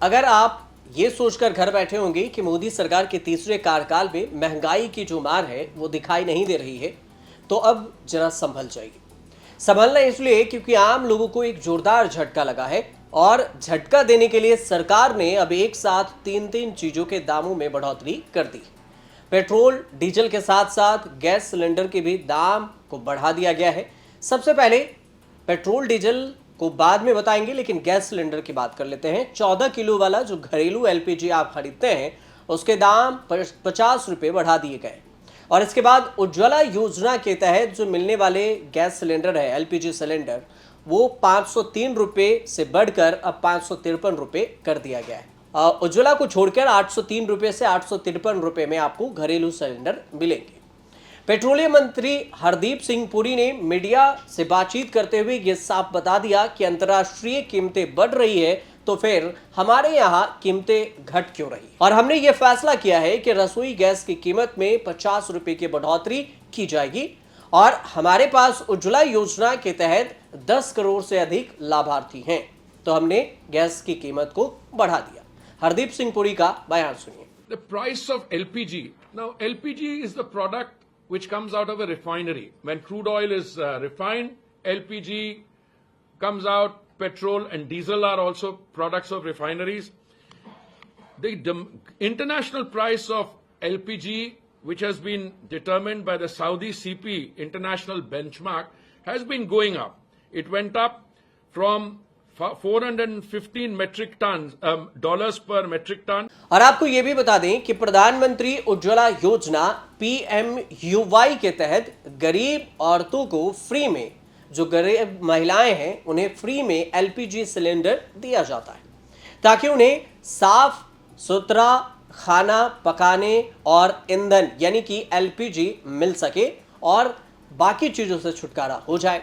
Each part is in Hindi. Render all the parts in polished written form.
अगर आप ये सोचकर घर बैठे होंगे कि मोदी सरकार के तीसरे कार्यकाल में महंगाई की जो मार है वो दिखाई नहीं दे रही है, तो अब जरा संभल जाइए। संभलना इसलिए क्योंकि आम लोगों को एक जोरदार झटका लगा है और झटका देने के लिए सरकार ने अब एक साथ तीन तीन चीजों के दामों में बढ़ोतरी कर दी। पेट्रोल डीजल के साथ साथ गैस सिलेंडर के भी दाम को बढ़ा दिया गया है। सबसे पहले पेट्रोल डीजल को बाद में बताएंगे, लेकिन गैस सिलेंडर की बात कर लेते हैं। 14 किलो वाला जो घरेलू एलपीजी आप खरीदते हैं उसके दाम 50 रुपये बढ़ा दिए गए। और इसके बाद उज्ज्वला योजना के तहत जो मिलने वाले गैस सिलेंडर है, एलपीजी सिलेंडर, वो 503 रुपये से बढ़कर अब 553 रुपये कर दिया गया है। उज्ज्वला को छोड़कर 803 रुपये से 853 रुपये में आपको घरेलू सिलेंडर मिलेंगे। पेट्रोलियम मंत्री हरदीप सिंह पुरी ने मीडिया से बातचीत करते हुए यह साफ बता दिया कि अंतर्राष्ट्रीय कीमतें बढ़ रही है तो फिर हमारे यहाँ कीमतें घट क्यों रही। और हमने ये फैसला किया है कि रसोई गैस की कीमत में 50 रुपए की बढ़ोतरी की जाएगी और हमारे पास उज्ज्वला योजना के तहत 10 करोड़ से अधिक लाभार्थी हैं, तो हमने गैस की कीमत को बढ़ा दिया। हरदीप सिंह पुरी का बयान सुनिए। The price of LPG. Now, LPG is the product which comes out of a refinery. When crude oil is refined, LPG comes out. Petrol and diesel are also products of refineries. The international price of LPG, which has been determined by the Saudi CP international benchmark, has been going up. It went up from 415 metric tons dollars per metric ton. और आपको यह भी बता दें कि प्रधानमंत्री उज्ज्वला योजना PMUY के तहत गरीब औरतों को फ्री में, जो गरीब महिलाएं हैं उन्हें फ्री में एलपीजी सिलेंडर दिया जाता है ताकि उन्हें साफ सुथरा खाना पकाने और ईंधन यानी कि एलपीजी मिल सके और बाकी चीजों से छुटकारा हो जाए।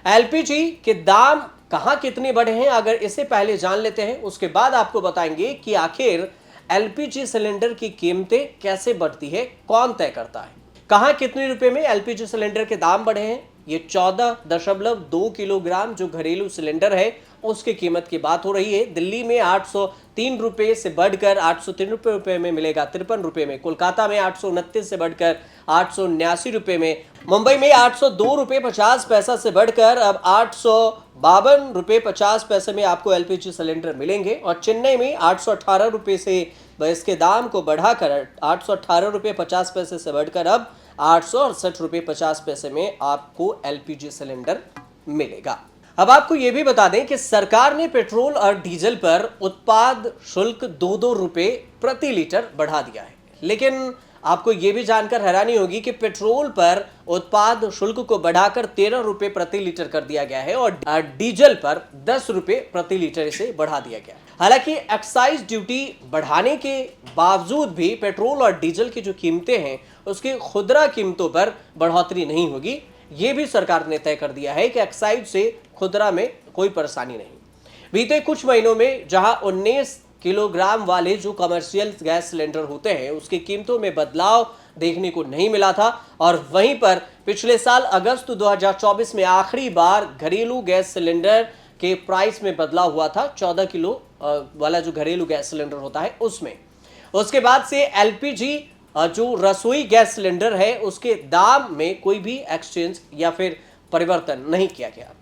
एलपीजी के दाम कहां कितने बढ़े हैं, अगर इसे पहले जान लेते हैं, उसके बाद आपको बताएंगे कि आखिर एलपीजी सिलेंडर की कीमतें कैसे बढ़ती है, कौन तय करता है। कहां कितने रुपए में एलपीजी सिलेंडर के दाम बढ़े हैं, ये 14.2 किलोग्राम जो घरेलू सिलेंडर है उसकी कीमत की बात हो रही है। दिल्ली में 803 रुपये से बढ़कर 803 रुपये में मिलेगा 53 रुपये में, कोलकाता में 829 से बढ़कर 889 रुपये में, मुंबई में 802 रुपये 50 पैसा से बढ़कर अब 852 रुपये 50 पैसे में आपको एलपीजी सिलेंडर मिलेंगे और चेन्नई में 818 रुपये से इसके दाम को बढ़ाकर 818 रुपये 50 पैसे से बढ़कर अब 868 रुपये 50 पैसे में आपको एलपीजी सिलेंडर मिलेगा। अब आपको यह भी बता दें कि सरकार ने पेट्रोल और डीजल पर उत्पाद शुल्क 2-2 रुपये प्रति लीटर बढ़ा दिया है, लेकिन आपको यह भी जानकर हैरानी होगी कि पेट्रोल पर उत्पाद शुल्क को बढ़ाकर 13 रुपये प्रति लीटर कर दिया गया है और डीजल पर 10 रुपये प्रति लीटर इसे बढ़ा दिया गया है। हालांकि एक्साइज ड्यूटी बढ़ाने के बावजूद भी पेट्रोल और डीजल की जो कीमतें हैं उसकी खुदरा कीमतों पर बढ़ोतरी नहीं होगी। ये भी सरकार ने तय कर दिया है कि एक्साइज से खुदरा में कोई परेशानी नहीं। बीते कुछ महीनों में जहां 19 किलोग्राम वाले जो कमर्शियल गैस सिलेंडर होते हैं उसकी कीमतों में बदलाव देखने को नहीं मिला था और वहीं पर पिछले साल अगस्त 2024 में आखिरी बार घरेलू गैस सिलेंडर के प्राइस में बदलाव हुआ था। 14 किलो वाला जो घरेलू गैस सिलेंडर होता है उसमें, उसके बाद से एलपीजी जो रसोई गैस सिलेंडर है उसके दाम में कोई भी एक्सचेंज या फिर परिवर्तन नहीं किया गया।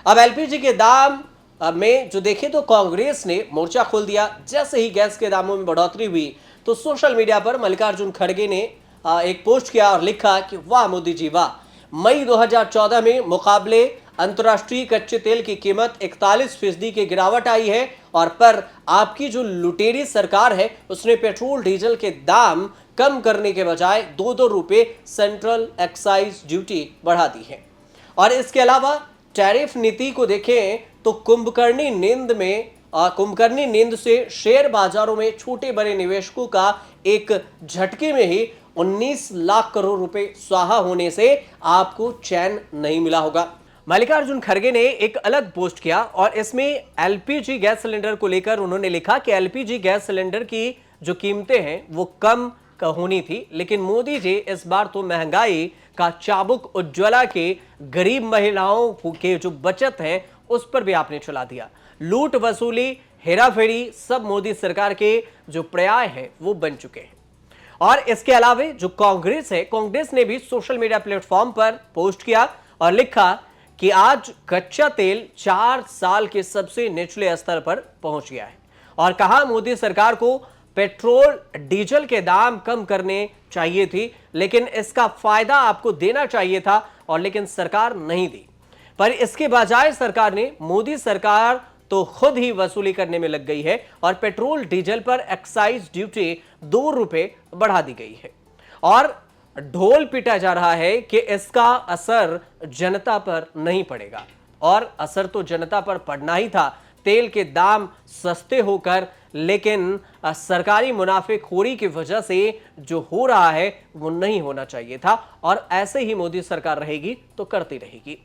अब एलपीजी के दाम में जो देखें तो कांग्रेस ने मोर्चा खोल दिया। जैसे ही गैस के दामों में बढ़ोतरी हुई तो सोशल मीडिया पर मल्लिकार्जुन खड़गे ने एक पोस्ट किया और लिखा कि वाह मोदी जी वाह, मई 2014 में मुकाबले अंतर्राष्ट्रीय कच्चे तेल की कीमत 41% की गिरावट आई है और पर आपकी जो लुटेरी सरकार है उसने पेट्रोल डीजल के दाम कम करने के बजाय 2-2 रुपये सेंट्रल एक्साइज ड्यूटी बढ़ा दी है। और इसके अलावा टैरिफ नीति को देखें तो कुंभकर्णी नींद से शेयर बाजारों में छोटे बड़े निवेशकों का एक झटके में ही 19 लाख करोड़ रुपए स्वाहा होने से आपको चैन नहीं मिला होगा। मल्लिकार्जुन खड़गे ने एक अलग पोस्ट किया और इसमें एलपीजी गैस सिलेंडर को लेकर उन्होंने लिखा कि एलपीजी गैस सिलेंडर की जो कीमतें हैं वो कम होनी थी, लेकिन मोदी जी इस बार तो महंगाई का चाबुक उज्ज्वला के गरीब महिलाओं के जो बचत है उस पर भी आपने चला दिया। लूट वसूली हेराफेरी सब मोदी सरकार के जो पर्याय हैं वो बन चुके हैं। और इसके अलावा जो कांग्रेस है, कांग्रेस ने भी सोशल मीडिया प्लेटफॉर्म पर पोस्ट किया और लिखा कि आज कच्चा तेल 4 साल के सबसे निचले स्तर पर पहुंच गया है और कहा मोदी सरकार को पेट्रोल डीजल के दाम कम करने चाहिए थी, लेकिन इसका फायदा आपको देना चाहिए था और लेकिन सरकार नहीं दी। पर इसके बजाय सरकार ने, मोदी सरकार तो खुद ही वसूली करने में लग गई है और पेट्रोल डीजल पर एक्साइज ड्यूटी 2 रुपए बढ़ा दी गई है और ढोल पीटा जा रहा है कि इसका असर जनता पर नहीं पड़ेगा। और असर तो जनता पर पड़ना ही था, तेल के दाम सस्ते होकर, लेकिन सरकारी मुनाफेखोरी की वजह से जो हो रहा है वो नहीं होना चाहिए था और ऐसे ही मोदी सरकार रहेगी तो करती रहेगी।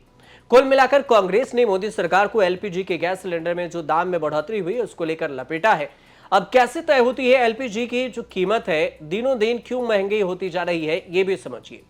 कुल मिलाकर कांग्रेस ने मोदी सरकार को एलपीजी के गैस सिलेंडर में जो दाम में बढ़ोतरी हुई है उसको लेकर लपेटा है। अब कैसे तय होती है एलपीजी की जो कीमत है, दिनों दिन क्यों महंगी होती जा रही है, ये भी समझिए।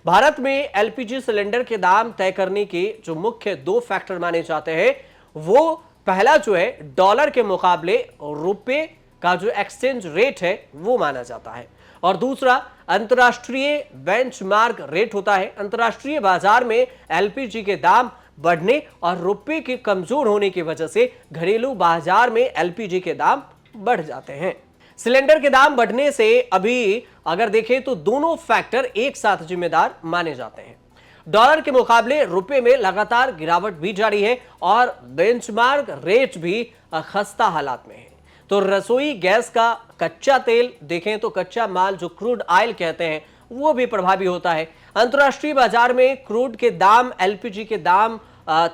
भारत में एलपीजी सिलेंडर के दाम तय करने के जो मुख्य 2 फैक्टर माने जाते हैं, वो पहला जो है डॉलर के मुकाबले रुपए का जो एक्सचेंज रेट है वो माना जाता है और दूसरा अंतर्राष्ट्रीय बेंचमार्क रेट होता है। अंतर्राष्ट्रीय बाजार में एलपीजी के दाम बढ़ने और रुपए के कमजोर होने की वजह से घरेलू बाजार में एलपीजी के दाम बढ़ जाते हैं। सिलेंडर के दाम बढ़ने से अभी अगर देखें तो दोनों फैक्टर एक साथ जिम्मेदार माने जाते हैं। डॉलर के मुकाबले रुपए में लगातार गिरावट भी जारी है और बेंचमार्क रेट भी खस्ता हालात में है। तो रसोई गैस का कच्चा तेल देखें तो कच्चा माल जो क्रूड ऑयल कहते हैं वो भी प्रभावी होता है। अंतर्राष्ट्रीय बाजार में क्रूड के दाम एलपीजी के दाम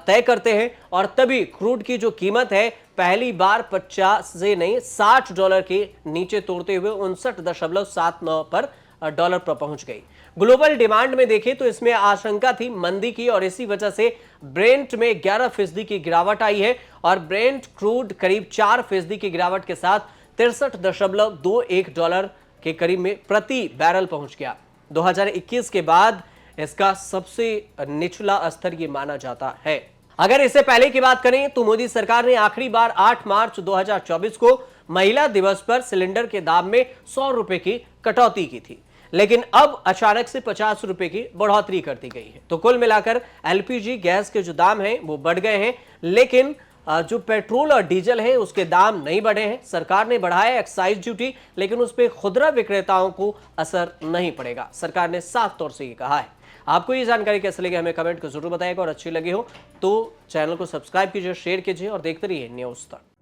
तय करते हैं और तभी क्रूड की जो कीमत है पहली बार 50 से नहीं $60 के नीचे तोड़ते हुए 59.79 पर डॉलर पर पहुंच गई। ग्लोबल डिमांड में देखें तो इसमें आशंका थी मंदी की और इसी वजह से ब्रेंट में 11% की गिरावट आई है और ब्रेंट क्रूड करीब 4% की गिरावट के साथ $63.21 के करीब में प्रति बैरल पहुंच गया। 2021 के बाद इसका सबसे निचला स्तर ये माना जाता है। अगर इससे पहले की बात करें तो मोदी सरकार ने आखिरी बार 8 मार्च 2024 को महिला दिवस पर सिलेंडर के दाम में 100 रुपए की कटौती की थी, लेकिन अब अचानक से 50 रुपए की बढ़ोतरी कर दी गई है। तो कुल मिलाकर एलपीजी गैस के जो दाम हैं वो बढ़ गए हैं, लेकिन जो पेट्रोल और डीजल है उसके दाम नहीं बढ़े हैं। सरकार ने बढ़ाया एक्साइज ड्यूटी, लेकिन उस पर खुदरा विक्रेताओं को असर नहीं पड़ेगा। सरकार ने साफ तौर से ये कहा है। आपको ये जानकारी कैसे लगी हमें कमेंट कर जरूर बताइएगा और अच्छी लगी हो तो चैनल को सब्सक्राइब कीजिए, शेयर कीजिए और देखते रहिए न्यूज़ तक।